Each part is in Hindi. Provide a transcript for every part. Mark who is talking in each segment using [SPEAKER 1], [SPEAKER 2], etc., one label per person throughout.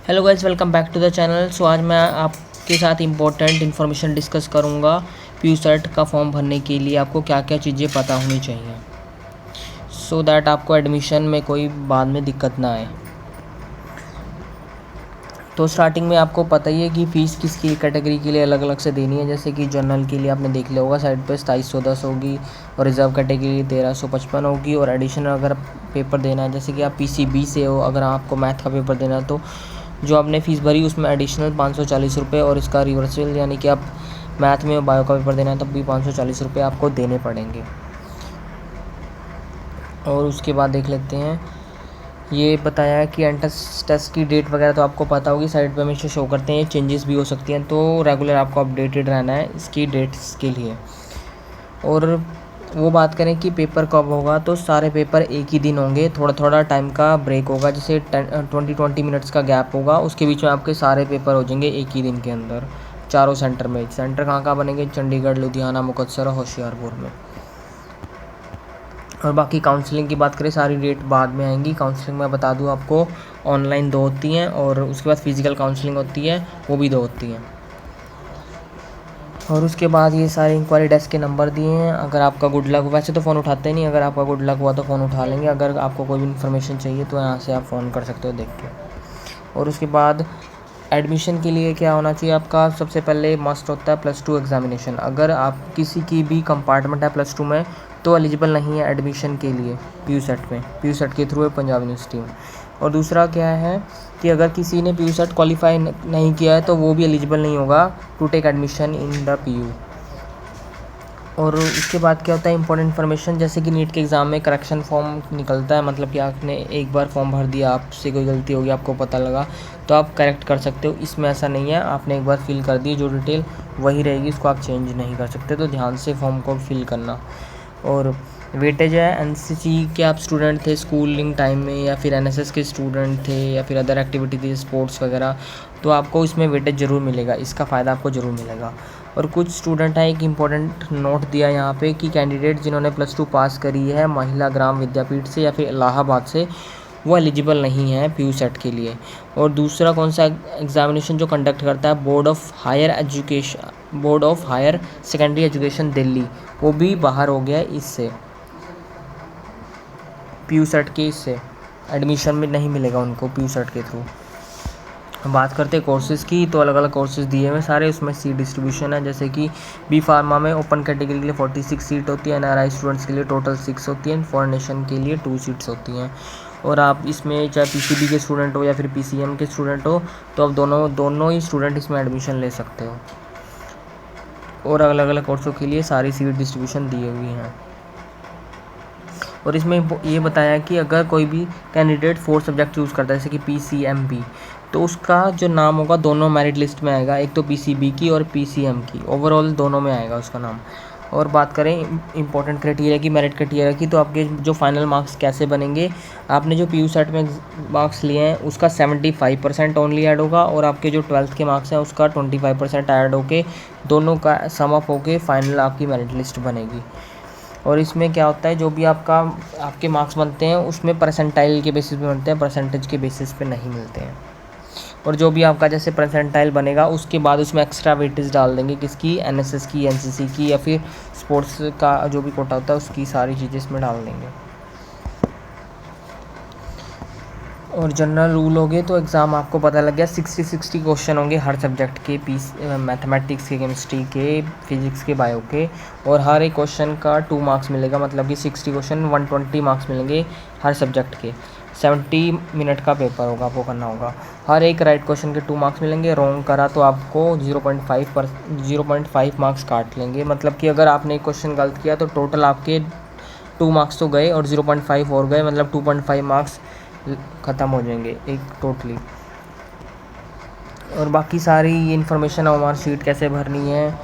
[SPEAKER 1] Hello guys, welcome back to the channel. So आज मैं आपके साथ इम्पोर्टेंट इन्फॉर्मेशन डिस्कस करूंगा। पीयूसेट का फॉर्म भरने के लिए आपको क्या क्या चीज़ें पता होनी चाहिए, सो दैट आपको एडमिशन में कोई बाद में दिक्कत ना आए। तो स्टार्टिंग में आपको पता ही है कि फ़ीस किसकी कैटेगरी के लिए अलग अलग से देनी है। जैसे कि जनरल के लिए आपने देख लिया होगा, साइड पे 2710 होगी, और रिज़र्व कैटेगरी 1355 होगी। और एडिशनल अगर पेपर देना है, जैसे कि आप पीसीबी से हो, अगर आपको मैथ का पेपर देना है तो जो आपने फ़ीस भरी उसमें एडिशनल 540 रुपये, और इसका रिवर्सल यानी कि आप मैथ में बायो का पेपर देना है तब भी 540 रुपये आपको देने पड़ेंगे। और उसके बाद देख लेते हैं, ये बताया कि एंट्रेंस टेस्ट की डेट वगैरह तो आपको पता होगी, साइड पे हमेशा शो करते हैं। चेंजेस भी हो सकती हैं, तो रेगुलर आपको अपडेटेड रहना है इसकी डेट्स के लिए। और वो बात करें कि पेपर कब होगा, तो सारे पेपर एक ही दिन होंगे, थोड़ा थोड़ा टाइम का ब्रेक होगा, जैसे 20 मिनट्स का गैप होगा, उसके बीच में आपके सारे पेपर हो जाएंगे एक ही दिन के अंदर, चारों सेंटर में। सेंटर कहाँ कहाँ बनेंगे? चंडीगढ़, लुधियाना, मुकत्सर और होशियारपुर में। और बाकी काउंसलिंग की बात करें, सारी डेट बाद में आएंगी। काउंसलिंग मैं बता दूं आपको, ऑनलाइन 2 होती हैं, और उसके बाद फिजिकल काउंसलिंग होती है, वो भी 2 होती हैं। और उसके बाद ये सारे इंक्वायरी डेस्क के नंबर दिए हैं। अगर आपका गुड लक, वैसे तो फ़ोन उठाते नहीं, अगर आपका गुड लक हुआ तो फ़ोन उठा लेंगे। अगर आपको कोई भी इन्फॉर्मेशन चाहिए तो यहाँ से आप फ़ोन कर सकते हो देख के। और उसके बाद एडमिशन के लिए क्या होना चाहिए आपका, सबसे पहले मस्ट होता है +2 एग्ज़ामिनेशन। अगर आप किसी की भी कंपार्टमेंट है +2 में तो एलिजिबल नहीं है एडमिशन के लिए पीयूसेट में, पीयूसेट के थ्रू है पंजाब यूनिवर्सिटी में। और दूसरा क्या है कि अगर किसी ने पीयूसेट क्वालिफाई नहीं किया है तो वो भी एलिजिबल नहीं होगा to take admission in the PU. और उसके बाद क्या होता है इंपॉर्टेंट इन्फॉर्मेशन, जैसे कि नीट के एग्ज़ाम में करेक्शन फॉर्म निकलता है, मतलब कि आपने एक बार फॉर्म भर दिया, आपसे कोई गलती होगी, आपको पता लगा तो आप करेक्ट कर सकते हो। इसमें ऐसा नहीं है, आपने एक बार फिल कर दी जो डिटेल वही रहेगी, उसको आप चेंज नहीं कर सकते, तो ध्यान से फॉर्म को फिल करना। और वेटेज है, एनसीसी के आप स्टूडेंट थे स्कूलिंग टाइम में, या फिर एनएसएस के स्टूडेंट थे, या फिर अदर एक्टिविटी थी स्पोर्ट्स वगैरह, तो आपको इसमें वेटेज ज़रूर मिलेगा, इसका फ़ायदा आपको ज़रूर मिलेगा। और कुछ स्टूडेंट हैं, एक इम्पॉर्टेंट नोट दिया यहाँ पे कि कैंडिडेट जिन्होंने +2 पास करी है महिला ग्राम विद्यापीठ से या फिर इलाहाबाद से, वो एलिजिबल नहीं है पीयूसेट के लिए। और दूसरा कौन सा एग्ज़ामिनेशन जो कंडक्ट करता है, board of higher secondary education Delhi, वो भी बाहर हो गया इससे, पीयूसेट के इससे एडमिशन में नहीं मिलेगा उनको पीयूसेट के थ्रू। बात करते हैं कोर्सेज़ की, तो अलग अलग कोर्सेज़ दिए हुए सारे, उसमें सीट डिस्ट्रीब्यूशन है। जैसे कि बी फार्मा में ओपन कैटेगरी के लिए 46 सीट होती है, एनआरआई स्टूडेंट्स के लिए टोटल 6 होती हैं, फॉरेन नेशन के लिए 2 सीट्स होती हैं। और आप इसमें चाहे पीसीबी के स्टूडेंट हो या फिर पीसीएम के स्टूडेंट हो, तो आप दोनों ही स्टूडेंट इसमें एडमिशन ले सकते हो। और अलग अलग कोर्सों के लिए सारी सीट डिस्ट्रीब्यूशन दी हुई हैं। और इसमें ये बताया कि अगर कोई भी कैंडिडेट 4 सब्जेक्ट चूज़ करता है, जैसे कि पीसीएमबी, तो उसका जो नाम होगा दोनों मेरिट लिस्ट में आएगा, एक तो पीसीबी की और पीसीएम की, ओवरऑल दोनों में आएगा उसका नाम। और बात करें इंपॉर्टेंट क्राइटेरिया की, मेरिट क्राइटेरिया की, तो आपके जो फाइनल मार्क्स कैसे बनेंगे, आपने जो पीयूसेट में मार्क्स लिए हैं उसका 75% ओनली ऐड होगा, और आपके जो 12th के मार्क्स हैं उसका 25% ऐड होके, दोनों का सम अप होके फाइनल आपकी मेरिट लिस्ट बनेगी। और इसमें क्या होता है, जो भी आपके मार्क्स बनते हैं उसमें परसेंटाइल के बेसिस पे बनते हैं, परसेंटेज के बेसिस पे नहीं मिलते हैं। और जो भी आपका जैसे परसेंटाइल बनेगा उसके बाद उसमें एक्स्ट्रा वेटेज डाल देंगे, किसकी? एनएसएस की, एनसीसी की, या फिर स्पोर्ट्स का जो भी कोटा होता है उसकी सारी चीज़ें इसमें डाल देंगे। और जनरल रूल हो गए, तो एग्ज़ाम आपको पता लग गया, 60 क्वेश्चन होंगे हर सब्जेक्ट के, मैथमेटिक्स के, केमिस्ट्री के, फिजिक्स के, बायो के। और हर एक क्वेश्चन का 2 मार्क्स मिलेगा, मतलब कि 60 क्वेश्चन 120 मार्क्स मिलेंगे हर सब्जेक्ट के। 70 मिनट का पेपर होगा, आपको करना होगा। हर एक राइट क्वेश्चन के 2 मार्क्स मिलेंगे, रॉन्ग करा तो आपको 0.5 मार्क्स काट लेंगे। मतलब कि अगर आपने एक क्वेश्चन गलत किया तो टोटल आपके 2 मार्क्स तो गए और 0.5 और गए, मतलब 2.5 मार्क्स ख़त्म हो जाएंगे एक टोटली। और बाकी सारी ये इन्फॉर्मेशन OMR शीट कैसे भरनी है,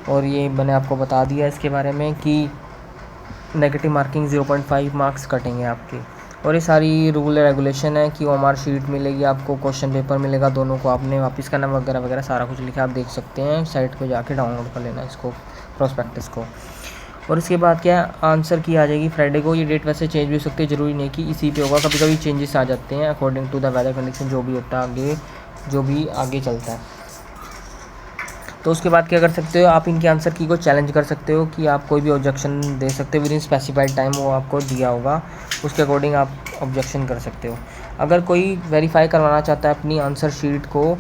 [SPEAKER 1] और ये मैंने आपको बता दिया इसके बारे में कि नेगेटिव मार्किंग 0.5 मार्क्स कटेंगे आपके। और ये सारी रूल रेगुलेशन है कि OMR शीट मिलेगी आपको, क्वेश्चन पेपर मिलेगा, दोनों को आपने वापस करना वगैरह वगैरह सारा कुछ लिखा, आप देख सकते हैं, साइट पे जाके डाउनलोड कर लेना इसको, प्रोस्पेक्टस को। और उसके बाद क्या आंसर की आ जाएगी फ्राइडे को। ये डेट वैसे चेंज भी हो सकती है, ज़रूरी नहीं कि इसी पे होगा, कभी कभी चेंजेस आ जाते हैं according to the weather condition, जो भी होता है आगे, जो भी आगे चलता है। तो उसके बाद क्या कर सकते हो, आप इनके आंसर की को चैलेंज कर सकते हो कि आप कोई भी ऑब्जेक्शन दे सकते हो विद इन स्पेसिफाइड टाइम, वो आपको दिया होगा, उसके अकॉर्डिंग आप ऑब्जेक्शन कर सकते हो। अगर कोई वेरीफाई करवाना चाहता है अपनी आंसर शीट को,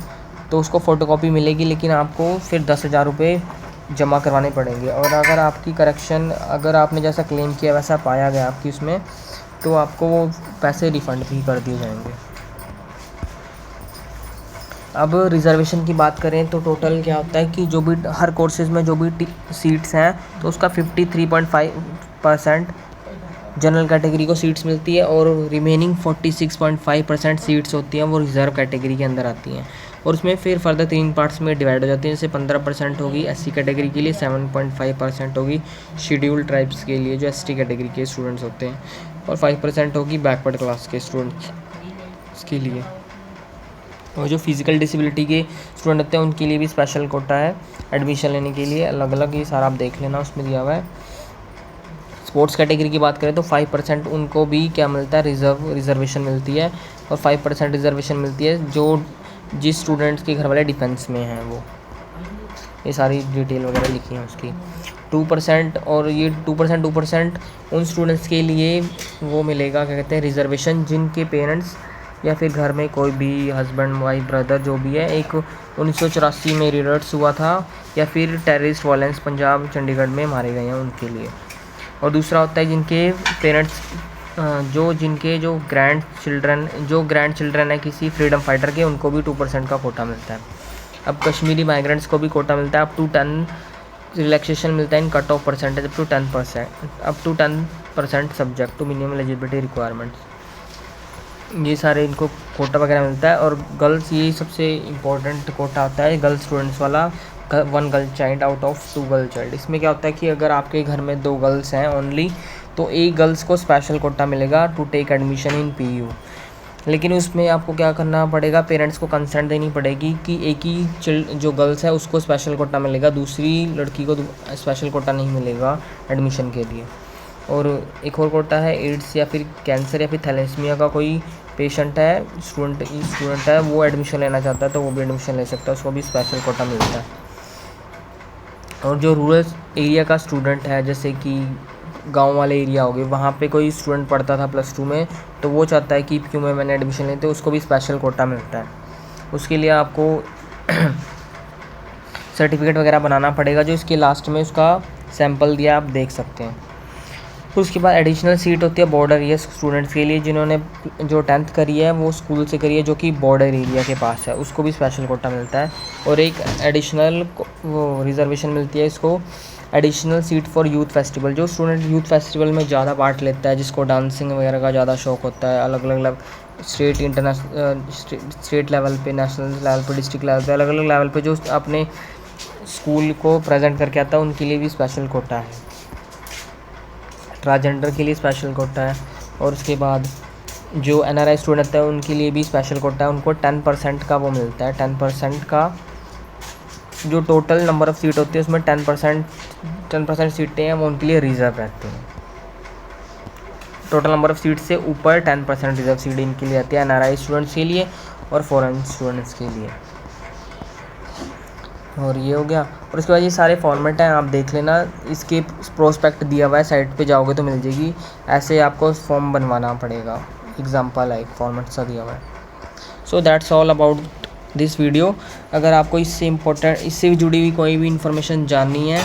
[SPEAKER 1] तो उसको फ़ोटोकॉपी मिलेगी, लेकिन आपको फिर 10,000 रुपये जमा करवाने पड़ेंगे। और अगर आपकी करेक्शन, अगर आपने जैसा क्लेम किया वैसा पाया गया आपकी उसमें, तो आपको वो पैसे रिफ़ंड भी कर दिए जाएंगे। अब रिज़र्वेशन की बात करें तो टोटल क्या होता है कि जो भी हर कोर्सेज़ में जो भी सीट्स हैं, तो उसका 53.5% जनरल कैटेगरी को सीट्स मिलती है, और रिमेनिंग 46.5% सीट्स होती हैं वो रिज़र्व कैटेगरी के अंदर आती हैं। और उसमें फिर फर्दर 3 पार्ट्स में डिवाइड हो जाती हैं, जैसे 15% होगी एससी कैटेगरी के लिए, 7.5% होगी शेड्यूल ट्राइब्स के लिए जो एसटी कैटेगरी के स्टूडेंट्स होते हैं, और 5% होगी बैकवर्ड क्लास के स्टूडेंट्स के लिए। और जो फिज़िकल डिसेबिलिटी के स्टूडेंट होते हैं उनके लिए भी स्पेशल कोटा है एडमिशन लेने के लिए, अलग अलग, ये सारा आप देख लेना, उसमें दिया हुआ है। स्पोर्ट्स कैटेगरी की बात करें तो 5% उनको भी क्या मिलता है, रिजर्वेशन मिलती है, और 5% रिजर्वेशन मिलती है जो जिस स्टूडेंट्स के घर वाले डिफेंस में हैं वो, ये सारी डिटेल वगैरह लिखी है उसकी। 2% और ये 2% उन स्टूडेंट्स के लिए वो मिलेगा, क्या कहते हैं, रिजर्वेशन, जिनके पेरेंट्स या फिर घर में कोई भी हस्बैंड वाइफ ब्रदर जो भी है, एक 1984 में रिवर्ट्स हुआ था, या फिर टेररिस्ट वायलेंस पंजाब चंडीगढ़ में मारे गए हैं उनके लिए। और दूसरा होता है जिनके पेरेंट्स जो ग्रैंड चिल्ड्रन है किसी फ्रीडम फाइटर के, उनको भी 2% का कोटा मिलता है। अब कश्मीरी माइग्रेंट्स को भी कोटा मिलता है, अप टू 10 रिलैक्सेशन मिलता है in cut off percentage, up to 10% subject to minimum eligibility requirements, ये सारे इनको कोटा वगैरह मिलता है। और गर्ल्स, ये सबसे इम्पोर्टेंट कोटा होता है गर्ल्स स्टूडेंट्स वाला, 1 girl child out of 2 girl child. इसमें क्या होता है कि अगर आपके घर में 2 गर्ल्स हैं ओनली, तो एक गर्ल्स को स्पेशल कोटा मिलेगा to take admission in PU. लेकिन उसमें आपको क्या करना पड़ेगा, पेरेंट्स को कंसेंट देनी पड़ेगी कि एक ही जो गर्ल्स है उसको स्पेशल कोटा मिलेगा, दूसरी लड़की को स्पेशल कोटा नहीं मिलेगा एडमिशन के लिए। और एक और कोटा है एड्स या फिर कैंसर या फिर थैलेसीमिया का कोई पेशेंट है, स्टूडेंट है, वो एडमिशन लेना चाहता है तो वो भी एडमिशन ले सकता है, उसको भी स्पेशल कोटा मिलता है। और जो रूरल एरिया का स्टूडेंट है, जैसे कि गांव वाले एरिया हो गए, वहाँ पे कोई स्टूडेंट पढ़ता था +2 में, तो वो चाहता है कि क्यों में मैंने एडमिशन लेते, उसको भी स्पेशल कोटा मिलता है। उसके लिए आपको सर्टिफिकेट वगैरह बनाना पड़ेगा, जो इसके लास्ट में उसका सैम्पल दिया आप देख सकते हैं। उसके बाद एडिशनल सीट होती है बॉर्डर एरिया स्टूडेंट्स के लिए, जिन्होंने जो 10th करी है वो स्कूल से करी है जो कि बॉर्डर एरिया के पास है, उसको भी स्पेशल कोटा मिलता है। और एक एडिशनल वो रिजर्वेशन मिलती है इसको, additional seat for youth festival, जो स्टूडेंट यूथ फेस्टिवल में ज़्यादा पार्ट लेता है, जिसको डांसिंग वगैरह का ज़्यादा शौक होता है, अलग अलग स्टेट स्टेट लेवल पे, नेशनल लेवल पे, डिस्ट्रिक्ट लेवल पे, अलग अलग लेवल पे जो अपने स्कूल को प्रेजेंट करके आता है, उनके लिए भी स्पेशल कोटा है। ट्रांसजेंडर के लिए स्पेशल कोटा है। और उसके बाद जो NRI स्टूडेंट है उनके लिए भी स्पेशल कोटा है, उनको 10% का वो मिलता है, 10% का जो टोटल नंबर ऑफ़ सीट होती है उसमें 10% सीटें हैं वो उनके लिए रिजर्व रहती हैं। टोटल नंबर ऑफ़ सीट से ऊपर 10% रिजर्व सीट इनके लिए आती है, NRI स्टूडेंट्स के लिए और फॉरेन स्टूडेंट्स के लिए। और ये हो गया। और उसके बाद ये सारे फॉर्मेट हैं, आप देख लेना, इसके प्रोस्पेक्ट दिया हुआ है, साइट पे जाओगे तो मिल जाएगी, ऐसे आपको फॉर्म बनवाना पड़ेगा, एग्जाम्पल है एक फॉर्मेट सा दिया हुआ है। So that's all about this video. अगर आपको इससे जुड़ी हुई कोई भी इन्फॉर्मेशन जाननी है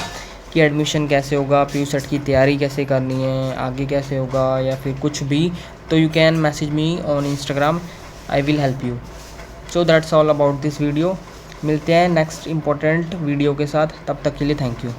[SPEAKER 1] कि एडमिशन कैसे होगा, PU सेट की तैयारी कैसे करनी है, आगे कैसे होगा, या फिर कुछ भी, तो you can message me on Instagram, I will help you. So that's all about this video. मिलते हैं नेक्स्ट इम्पोर्टेंट वीडियो के साथ, तब तक के लिए थैंक यू।